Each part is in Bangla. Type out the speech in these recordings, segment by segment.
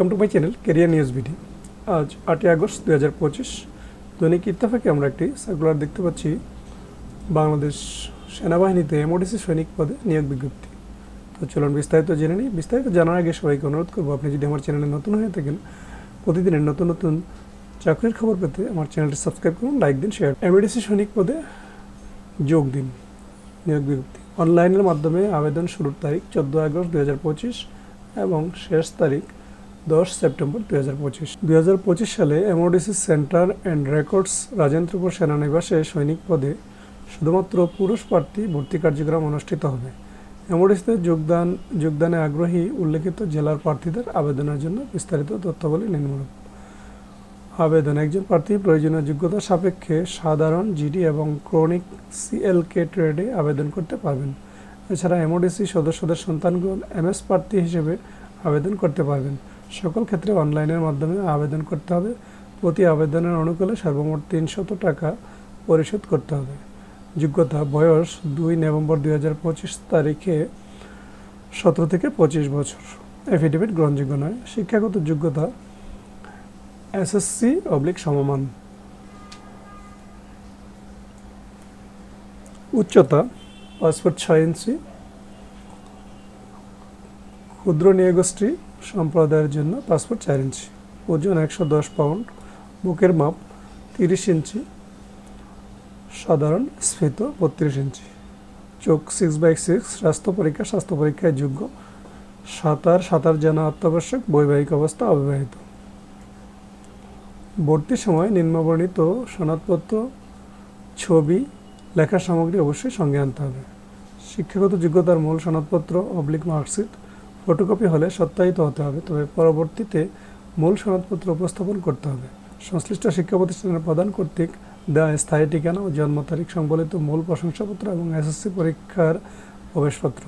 Welcome to my channel career news BD. আজ 8ই আগস্ট 2025 দৈনিক ইত্তেফাকে আমরা একটি সার্কুলার দেখতে পাচ্ছি। বাংলাদেশ সেনাবাহিনীতে এমওডিসি সৈনিক পদে নিয়োগ বিজ্ঞপ্তি। তো চলুন বিস্তারিত জেনে নিই। বিস্তারিত জানার আগে সবাইকে অনুরোধ করবো, আপনি যদি আমার চ্যানেলে নতুন হয়ে থাকেন, প্রতিদিনের নতুন নতুন চাকরির খবর পেতে আমার চ্যানেলটি সাবস্ক্রাইব করুন, লাইক দিন, শেয়ার। এমওডিসি সৈনিক পদে যোগ দিন। নিয়োগ বিজ্ঞপ্তি অনলাইনের মাধ্যমে আবেদন শুরুর তারিখ 14 আগস্ট 2025 এবং শেষ তারিখ 10 সেপ্টেম্বর 2025। 2025 সালে MODC centre and records Rajendrapur সেনানিবাসে সৈনিক পদে শুধুমাত্র পুরুষ প্রার্থী ভর্তি কার্যক্রম অনুষ্ঠিত হবে। এমওডিসিতে যোগদানে আগ্রহী উল্লেখিত জেলার প্রার্থীদের আবেদনের জন্য বিস্তারিত তথ্যাবলী নিম্নরূপ। আবেদন: একজন প্রার্থী প্রয়োজনীয় যোগ্যতা সাপেক্ষে সাধারণ জিডি এবং ক্রনিক সিএলকে ট্রেডে আবেদন করতে পারবেন। এছাড়া এমওডিসি সদস্যদের সন্তানগণ এমএস প্রার্থী হিসেবে আবেদন করতে পারবেন। সকল ক্ষেত্রে অনলাইনের মাধ্যমে আবেদন করতে হবে। প্রতি আবেদনের অনুকূলে সর্বমোট 300 টাকা পরিশোধ করতে হবে। যোগ্যতা: বয়স 2 নভেম্বর 2025 তারিখে 17 থেকে 25 বছর। এফিডেভিট গ্রহণযোগ্য নয়। শিক্ষাগত যোগ্যতা: SSC/সমমান। উচ্চতা: পাসপোর্ট 6 ইঞ্চি। ক্ষুদ্র নিয়োগোষ্ঠী সম্প্রদায়ের জন্য পাসপোর্ট 4 ইঞ্চি। ওজন 110 পাউন্ড। বুকের মাপ 30 ইঞ্চি। সাধারণ স্ফীত 32 ইঞ্চি। চোখ 6/6। স্বাস্থ্য পরীক্ষায় যোগ্য। সাঁতার জানা অত্যাবশ্যক। বৈবাহিক অবস্থা অবিবাহিত। ভর্তির সময় নিম্নবর্ণিত সনদপত্র, ছবি, লেখা সামগ্রী অবশ্যই সঙ্গে আনতে হবে। শিক্ষাগত যোগ্যতার মূল সনদপত্র / মার্কশিট ফটোকপি হলে সত্যায়িত হতে হবে, তবে পরবর্তীতে মূল সনদপত্র উপস্থাপন করতে হবে। সংশ্লিষ্ট শিক্ষা প্রতিষ্ঠানের প্রধান কর্তৃক দেওয়া স্থায়ী ঠিকানা ও জন্ম তারিখ সংবলিত মূল প্রশংসাপত্র এবং SSC পরীক্ষার প্রবেশপত্র।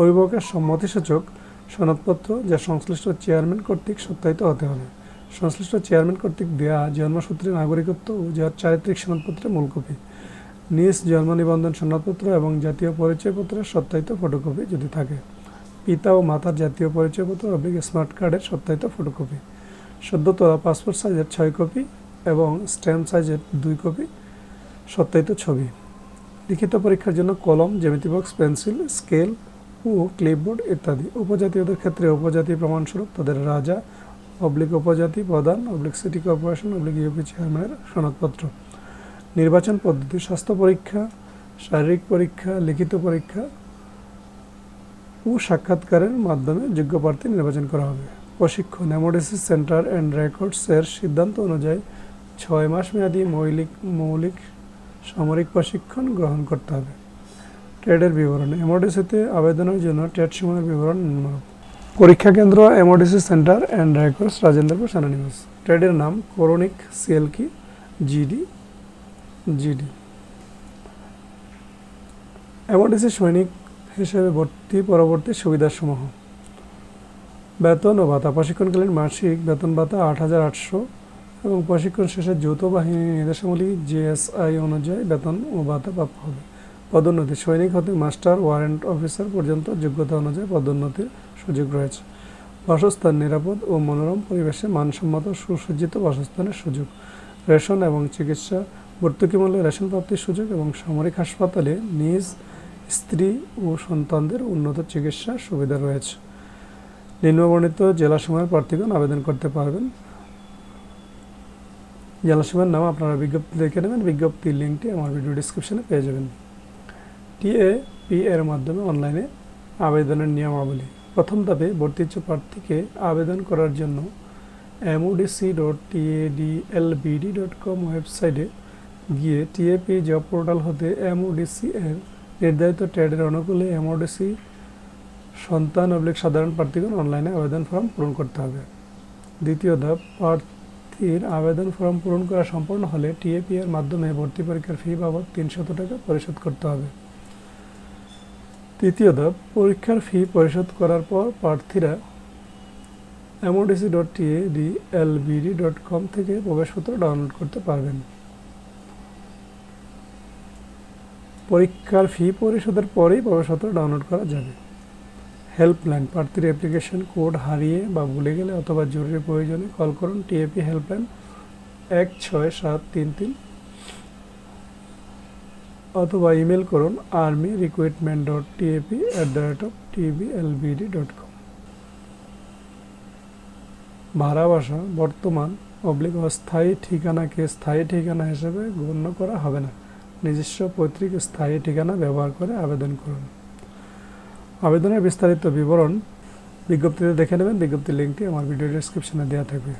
অভিভাবকের সম্মতিসূচক সনদপত্র যা সংশ্লিষ্ট চেয়ারম্যান কর্তৃক সত্যায়িত হতে হবে। সংশ্লিষ্ট চেয়ারম্যান কর্তৃক দেওয়া জন্মসূত্রে নাগরিকত্ব ও চারিত্রিক সনদপত্রের মূল কপি, নিজ জন্ম নিবন্ধন সনদপত্র এবং জাতীয় পরিচয়পত্রের সত্যায়িত ফটোকপি যদি থাকে, পিতা ও মাতার জাতীয় পরিচয়পত্র / স্মার্ট কার্ডের সত্যায়িত ফটোকপি, সদ্য তোলা পাসপোর্ট সাইজের 6 কপি এবং স্ট্যাম্প সাইজের 2 কপি সত্যায়িত ছবি। লিখিত পরীক্ষার জন্য কলম, জ্যামিতি বক্স, পেন্সিল, স্কেল ও ক্লিপবোর্ড ইত্যাদি। উপজাতীয়দের ক্ষেত্রে উপজাতি প্রমাণস্বরূপ তাদের রাজা / উপজাতি প্রধান / সিটি কর্পোরেশন / ইউপি চেয়ারম্যানের সনদপত্র। নির্বাচন পদ্ধতি: স্বাস্থ্য পরীক্ষা, শারীরিক পরীক্ষা, লিখিত পরীক্ষা ও সাক্ষাৎকারের মাধ্যমে যোগ্য প্রার্থী নির্বাচন করা হবে। প্রশিক্ষণ: এমওডিসি সেন্টার অ্যান্ড রেকর্ডসের সিদ্ধান্ত অনুযায়ী 6 মাস মেয়াদী মৌলিক সামরিক প্রশিক্ষণ গ্রহণ করতে হবে। ট্রেডের বিবরণ: এমওডিসিতে আবেদনের জন্য ট্রেড সমূহের বিবরণ নিম্নরূপ। পরীক্ষা কেন্দ্র: MODC centre and records, Rajendrapur সেনানিবাস। ট্রেডের নাম: ক্রনিক সিএলকি, জিডি। এমওডিসি সৈনিক হিসেবে ভর্তি পরবর্তী সুবিধাসমূহ: বেতন ও ভাতা: প্রশিক্ষণকালীন মাসিক বেতন ভাতা 8,800 এবং প্রশিক্ষণ শেষে যৌথ বাহিনী নির্দেশাবলী JSI অনুযায়ী বেতন ও ভাতা প্রাপ্য হবে। পদোন্নতি: সৈনিক হতে মাস্টার ওয়ারেন্ট অফিসার পর্যন্ত যোগ্যতা অনুযায়ী পদোন্নতির সুযোগ রয়েছে। বাসস্থান: নিরাপদ ও মনোরম পরিবেশে মানসম্মত সুসজ্জিত বাসস্থানের সুযোগ। রেশন এবং চিকিৎসা: ভর্তুকি মূল্যে রেশন প্রাপ্তির সুযোগ এবং সামরিক হাসপাতালে নিজ, স্ত্রী ও সন্তানদের উন্নত চিকিৎসার সুবিধা রয়েছে। নিম্নবর্ণিত জেলাসমূহের প্রার্থীগণ আবেদন করতে পারবেন। জেলাসমূহের নাম আপনারা বিজ্ঞপ্তি দেখে নেবেন। বিজ্ঞপ্তির লিঙ্কটি আমার ভিডিও ডিসক্রিপশনে পেয়ে যাবেন। TAP এর মাধ্যমে অনলাইনে আবেদনের নিয়মাবলী: প্রথম ধাপে ভর্তি ইচ্ছুক প্রার্থীকে আবেদন করার জন্য modc.tadlbd.com ওয়েবসাইটে গিয়ে TAP জব পোর্টাল হতে এমওডিসি এর নির্ধারিত ট্রেডের অনুকূলে এমওডিসি সন্তান / সাধারণ প্রার্থীগণ অনলাইনে আবেদন ফর্ম পূরণ করতে হবে। দ্বিতীয় ধাপ: প্রার্থীর আবেদন ফর্ম পূরণ করা সম্পন্ন হলে TAP এর মাধ্যমে ভর্তি পরীক্ষার ফি বাবদ 300 টাকা পরিশোধ করতে হবে। তৃতীয় ধাপ: পরীক্ষার ফি পরিশোধ করার পর প্রার্থীরা modc.tadlbd.com থেকে প্রবেশপত্র ডাউনলোড করতে পারবেন। পরীক্ষার ফি পরিশোধের পরেই প্রবেশপত্র ডাউনলোড করা যাবে। হেল্পলাইন, প্রার্থীর অ্যাপ্লিকেশন কোড হারিয়ে বা ভুলে গেলে অথবা জরুরি প্রয়োজনে কল করুন টিএপি হেল্পলাইন 16733 অথবা ইমেল করুন army.recruitment.tap@tblbd.com। ভাড়া বাসা বর্তমান অস্থায়ী ঠিকানাকে স্থায়ী ঠিকানা হিসেবে গণ্য করা হবে না। নিজস্ব পৈতৃক স্থায়ী ঠিকানা ব্যবহার করে আবেদন করুন। আবেদনের বিস্তারিত বিবরণ বিজ্ঞপ্তিতে দেখে নেবেন। বিজ্ঞপ্তির লিঙ্কটি আমার ভিডিও ডেসক্রিপশনে দেওয়া থাকবে।